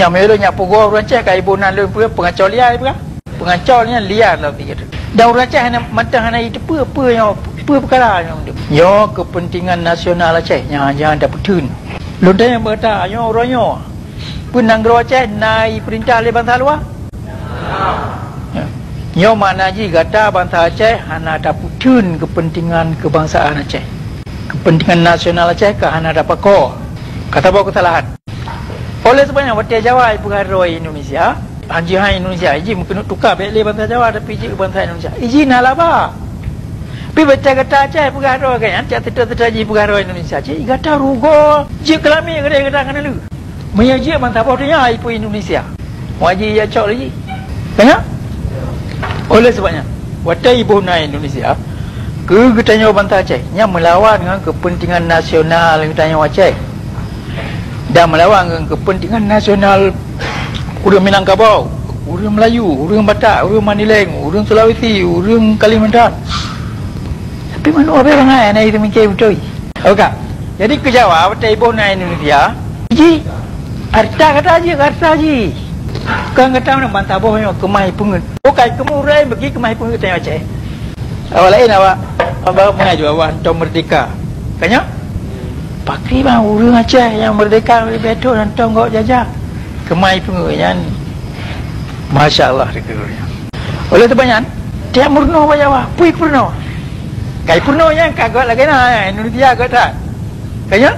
Nya melonya pogo orang Aceh kai bonan lu pengacau liar pula. Pengacau ni liar lah pikir. Dan orang Aceh hana matang hana itu apa yang apa perkara yang dia. Yo kepentingan nasional Aceh jangan dapat tun. Lu dah yang berta yo orangnya. Pun nanggro Aceh naik perintah oleh bangsa luar. Yo mana ji kata bangsa Aceh hana dapat tun kepentingan kebangsaan Aceh. Kepentingan nasional Aceh ke hana dapat ko. Kata bawa kesalahan. Oleh sebabnya waktu Jawa ibu haroi Indonesia, haji Indonesia, iji mungkin tukar beli bangsa Jawa tapi iji bangsa Indonesia. Iji nalah ba. Pi baca kata Aceh ibu haroi kan, Aceh tetap iji ibu haroi Indonesia. Iji kata rugo, iji kelami kata kan lu. Menyaji bangsa bodohnya ibu Indonesia. Waji ya cok lagi. Tengok. Oleh sebabnya waktu ibu na Indonesia, ketanya bangsa Aceh, yang melawan dengan kepentingan nasional ketanya Aceh. Dan melawan dengan kepentingan nasional orang Minangkabau, orang Melayu, orang Batak, orang Mandailing, orang Sulawesi, orang Kalimantan. Tapi mana orang orang yang itu mikir betul. Okey. Jadi ke Jawa, waktu ibu na Indonesia, ji, harta kata ji. Kan kata mana bantah boh yang kemai pungut. Okey, kemurai bagi kemai pungut tanya Aceh. Awak lain awak mengaji awak untuk merdeka. Kanya? Pakri bang orang Aceh yang merdeka dari betul dan tonggok jajah kemai pengurang Masya Allah dikiranya. Oleh sebabnya dia murno Jawa pui purno kai purno yang kagak lagi na Indonesia kata kaya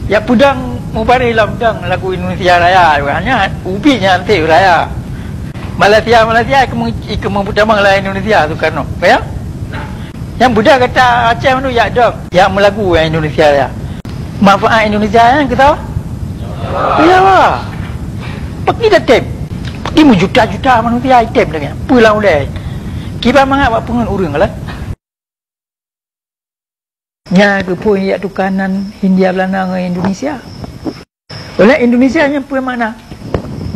ya pudang mubari lamdang lagu Indonesia Raya hanya ubinya nanti raya Malaysia ikut budamang lah Indonesia tu kan kaya yang budak kata Aceh tu ya dong yang melagu Indonesia Raya. Manfaat Indonesia yang kita tahu? Ya lah. Pergi dah tem. Pergi juta-juta manusia item lagi. Pulang udah. Kita mengapa pengen urang lah. Nya kepun ya tu kanan Hindia Belanda dengan Indonesia. Oleh Indonesia yang punya mana?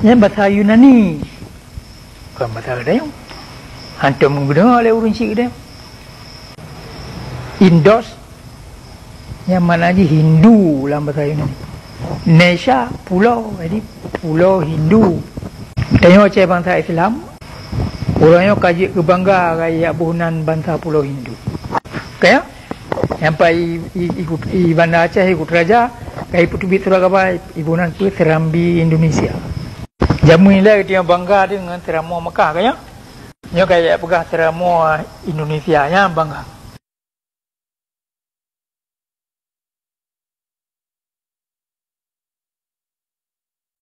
Yang bahasa Yunani. Bukan bahasa Dayak. Hantar menggunakan oleh urang cik dia. Indos yang mana aja Hindu dalam bahasa Yunani. Indonesia pulau, jadi pulau Hindu. Tengok Aceh bangsa Islam, orangnya kaji kebangga gaya buhunan bangsa pulau Hindu. Kaya, sampai bandar Aceh ikut raja, kaya putubit Suragaba ibunan tu Serambi Indonesia. Jamu ini dia bangga dengan Seramo Mekah kaya. Nya kaya pegah Seramo Indonesia nya bangga.